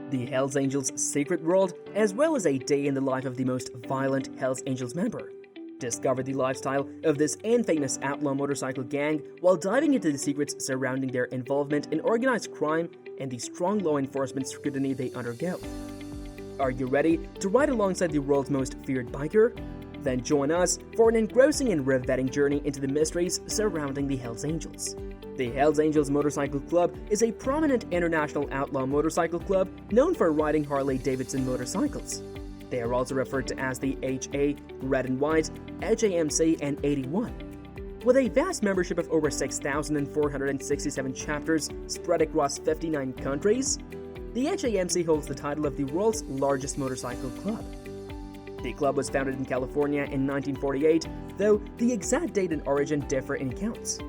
the Hells Angels' secret world, as well as a day in the life of the most violent Hells Angels member. Discover the lifestyle of this infamous outlaw motorcycle gang while diving into the secrets surrounding their involvement in organized crime and the strong law enforcement scrutiny they undergo. Are you ready to ride alongside the world's most feared biker? Then join us for an engrossing and riveting journey into the mysteries surrounding the Hells Angels. The Hells Angels Motorcycle Club is a prominent international outlaw motorcycle club known for riding Harley-Davidson motorcycles. They are also referred to as the HA, Red and White, HAMC, and 81. With a vast membership of over 6,467 chapters spread across 59 countries, the HAMC holds the title of the world's largest motorcycle club. The club was founded in California in 1948, though the exact date and origin differ in accounts.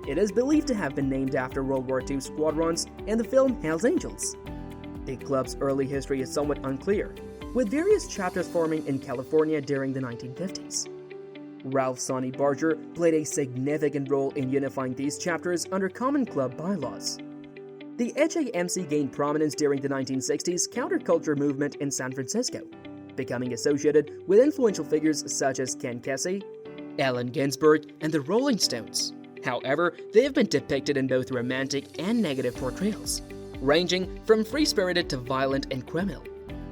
It is believed to have been named after World War II squadrons and the film Hells Angels. The club's early history is somewhat unclear, with various chapters forming in California during the 1950s. Ralph Sonny Barger played a significant role in unifying these chapters under common club bylaws. The HAMC gained prominence during the 1960s counterculture movement in San Francisco, becoming associated with influential figures such as Ken Kesey, Allen Ginsberg, and the Rolling Stones. However, they have been depicted in both romantic and negative portrayals, ranging from free-spirited to violent and criminal.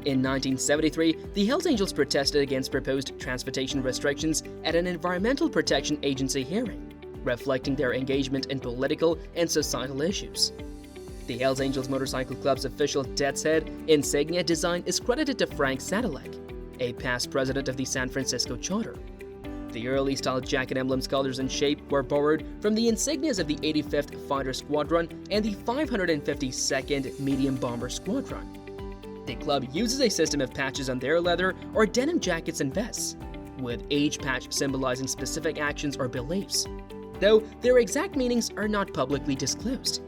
In 1973, the Hells Angels protested against proposed transportation restrictions at an Environmental Protection Agency hearing, reflecting their engagement in political and societal issues. The Hells Angels Motorcycle Club's official death's head insignia design is credited to Frank Sadilek, a past president of the San Francisco Charter. The early-style jacket emblem's colors and shape were borrowed from the insignias of the 85th Fighter Squadron and the 552nd Medium Bomber Squadron. The club uses a system of patches on their leather or denim jackets and vests, with each patch symbolizing specific actions or beliefs, though their exact meanings are not publicly disclosed.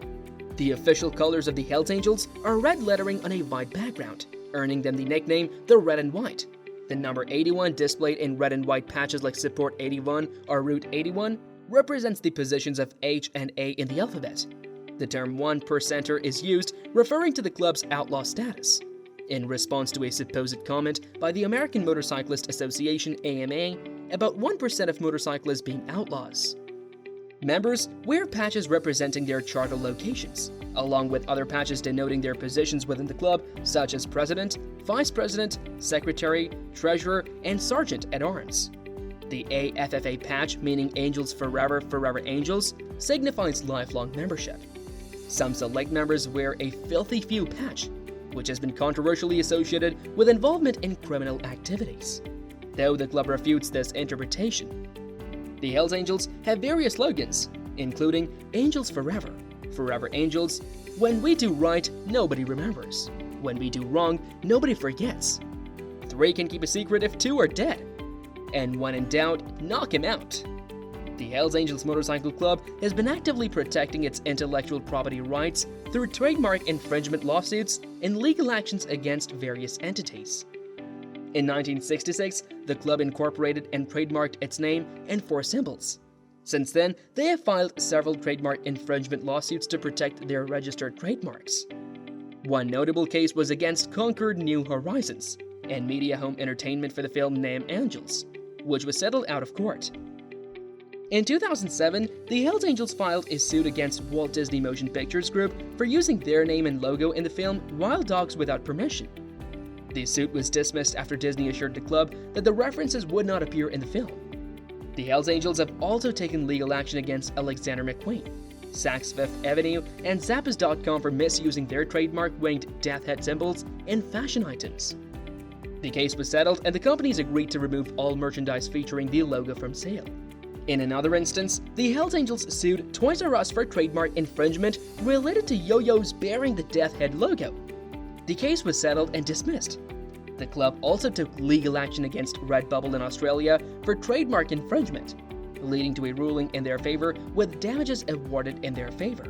The official colors of the Hells Angels are red lettering on a white background, earning them the nickname the Red and White. The number 81 displayed in red and white patches like Support 81 or Route 81 represents the positions of H and A in the alphabet. The term 1% is used, referring to the club's outlaw status. In response to a supposed comment by the American Motorcyclist Association (AMA) about 1% of motorcyclists being outlaws. Members wear patches representing their charter locations, along with other patches denoting their positions within the club, such as President, Vice President, Secretary, Treasurer, and Sergeant at Arms. The AFFA patch, meaning Angels Forever, Forever Angels, signifies lifelong membership. Some select members wear a Filthy Few patch, which has been controversially associated with involvement in criminal activities, though the club refutes this interpretation. The Hells Angels have various slogans, including Angels Forever, Forever Angels, When we do right, nobody remembers. When we do wrong, nobody forgets. 3 can keep a secret if 2 are dead. And when in doubt, knock him out. The Hells Angels Motorcycle Club has been actively protecting its intellectual property rights through trademark infringement lawsuits and legal actions against various entities. In 1966, the club incorporated and trademarked its name and 4 symbols. Since then, they have filed several trademark infringement lawsuits to protect their registered trademarks. One notable case was against Concord New Horizons and Media Home Entertainment for the film Name Angels, which was settled out of court. In 2007, the Hells Angels filed a suit against Walt Disney Motion Pictures Group for using their name and logo in the film Wild Dogs without permission. The suit was dismissed after Disney assured the club that the references would not appear in the film. The Hells Angels have also taken legal action against Alexander McQueen, Saks Fifth Avenue, and Zappos.com for misusing their trademark winged death head symbols in fashion items. The case was settled and the companies agreed to remove all merchandise featuring the logo from sale. In another instance, the Hells Angels sued Toys R Us for trademark infringement related to yo-yos bearing the death head logo. The case was settled and dismissed. The club also took legal action against Redbubble in Australia for trademark infringement, leading to a ruling in their favor with damages awarded in their favor.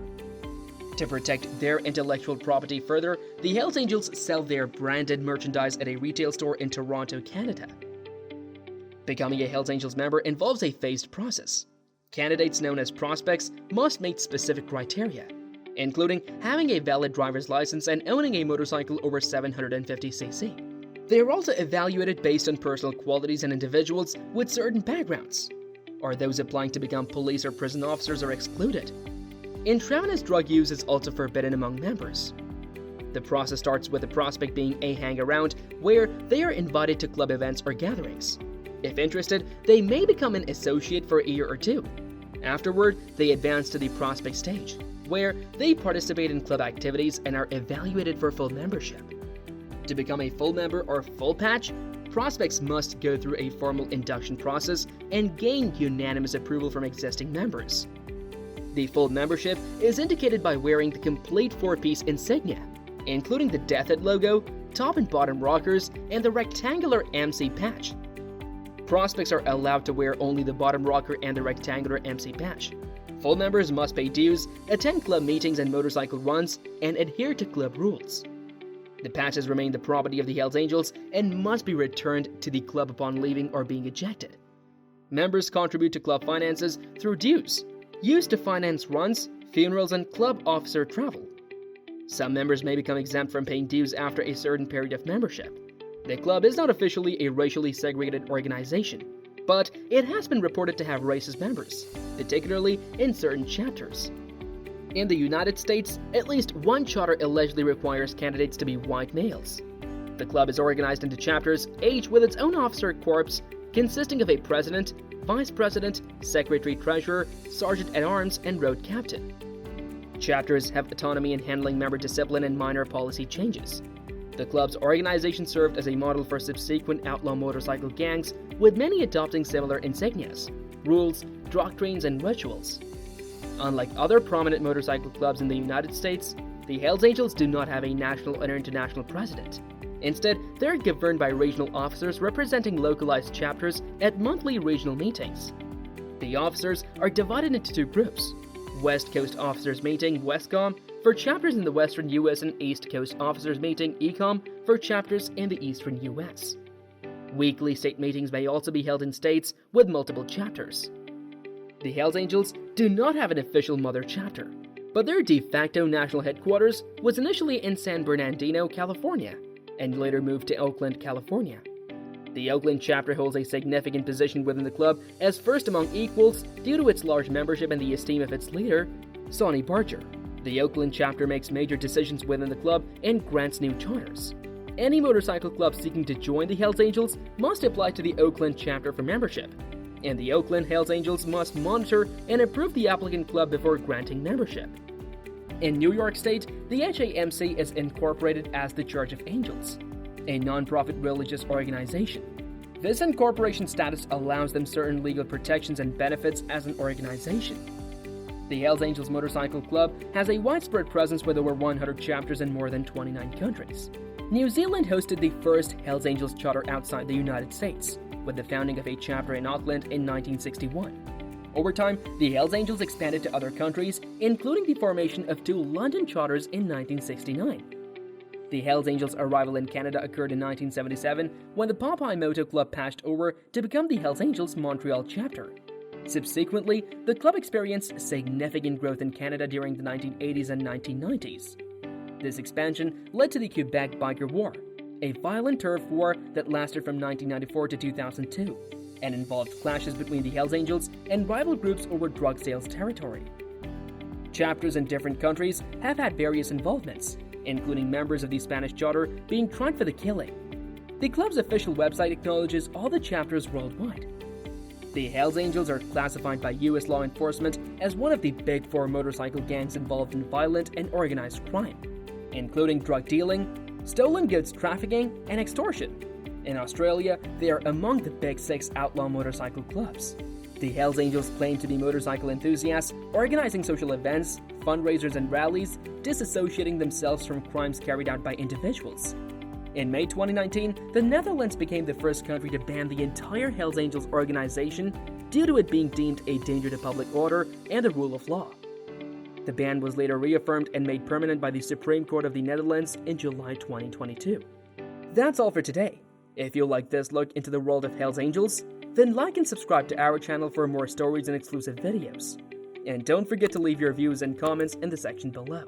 To protect their intellectual property further, the Hells Angels sell their branded merchandise at a retail store in Toronto, Canada. Becoming a Hells Angels member involves a phased process. Candidates known as prospects must meet specific criteria. including having a valid driver's license and owning a motorcycle over 750cc. They are also evaluated based on personal qualities and individuals with certain backgrounds, or those applying to become police or prison officers are excluded. Intravenous drug use is also forbidden among members. The process starts with the prospect being a hang-around, where they are invited to club events or gatherings. If interested, they may become an associate for a year or two. Afterward, they advance to the prospect stage, where they participate in club activities and are evaluated for full membership. To become a full member or full patch, prospects must go through a formal induction process and gain unanimous approval from existing members. The full membership is indicated by wearing the complete four-piece insignia, including the Death Head logo, top and bottom rockers, and the rectangular MC patch. Prospects are allowed to wear only the bottom rocker and the rectangular MC patch. Full members must pay dues, attend club meetings and motorcycle runs, and adhere to club rules. The patches remain the property of the Hells Angels and must be returned to the club upon leaving or being ejected. Members contribute to club finances through dues, used to finance runs, funerals, and club officer travel. Some members may become exempt from paying dues after a certain period of membership. The club is not officially a racially segregated organization, but it has been reported to have racist members, particularly in certain chapters. In the United States, at least one charter allegedly requires candidates to be white males. The club is organized into chapters, each with its own officer corps, consisting of a president, vice president, secretary-treasurer, sergeant-at-arms, and road captain. Chapters have autonomy in handling member discipline and minor policy changes. The club's organization served as a model for subsequent outlaw motorcycle gangs, with many adopting similar insignias, rules, doctrines, and rituals. Unlike other prominent motorcycle clubs in the United States, the Hells Angels do not have a national or international president. Instead, they're governed by regional officers representing localized chapters at monthly regional meetings. The officers are divided into two groups: West Coast Officers Meeting, WESCOM, for chapters in the Western U.S. and East Coast Officers Meeting, ECOM, for chapters in the Eastern U.S. Weekly state meetings may also be held in states with multiple chapters. The Hells Angels do not have an official mother chapter, but their de facto national headquarters was initially in San Bernardino, California, and later moved to Oakland, California. The Oakland chapter holds a significant position within the club as first among equals due to its large membership and the esteem of its leader, Sonny Barger. The Oakland chapter makes major decisions within the club and grants new charters. Any motorcycle club seeking to join the Hells Angels must apply to the Oakland chapter for membership, and the Oakland Hells Angels must monitor and approve the applicant club before granting membership. In New York State, the HAMC is incorporated as the Church of Angels, a non-profit religious organization. This incorporation status allows them certain legal protections and benefits as an organization. The Hells Angels Motorcycle Club has a widespread presence with over 100 chapters in more than 29 countries. New Zealand hosted the first Hells Angels charter outside the United States, with the founding of a chapter in Auckland in 1961. Over time, the Hells Angels expanded to other countries, including the formation of two London charters in 1969. The Hells Angels' arrival in Canada occurred in 1977 when the Popeye Moto Club passed over to become the Hells Angels Montreal chapter. Subsequently, the club experienced significant growth in Canada during the 1980s and 1990s. This expansion led to the Quebec Biker War, a violent turf war that lasted from 1994 to 2002, and involved clashes between the Hells Angels and rival groups over drug sales territory. Chapters in different countries have had various involvements, including members of the Spanish charter being tried for the killing. The club's official website acknowledges all the chapters worldwide. The Hells Angels are classified by U.S. law enforcement as one of the big four motorcycle gangs involved in violent and organized crime, including drug dealing, stolen goods trafficking, and extortion. In Australia, they are among the big six outlaw motorcycle clubs. The Hells Angels claim to be motorcycle enthusiasts, organizing social events, fundraisers, and rallies, disassociating themselves from crimes carried out by individuals. In May 2019, the Netherlands became the first country to ban the entire Hells Angels organization due to it being deemed a danger to public order and the rule of law. The ban was later reaffirmed and made permanent by the Supreme Court of the Netherlands in July 2022. That's all for today. If you like this look into the world of Hells Angels, then like and subscribe to our channel for more stories and exclusive videos. And don't forget to leave your views and comments in the section below.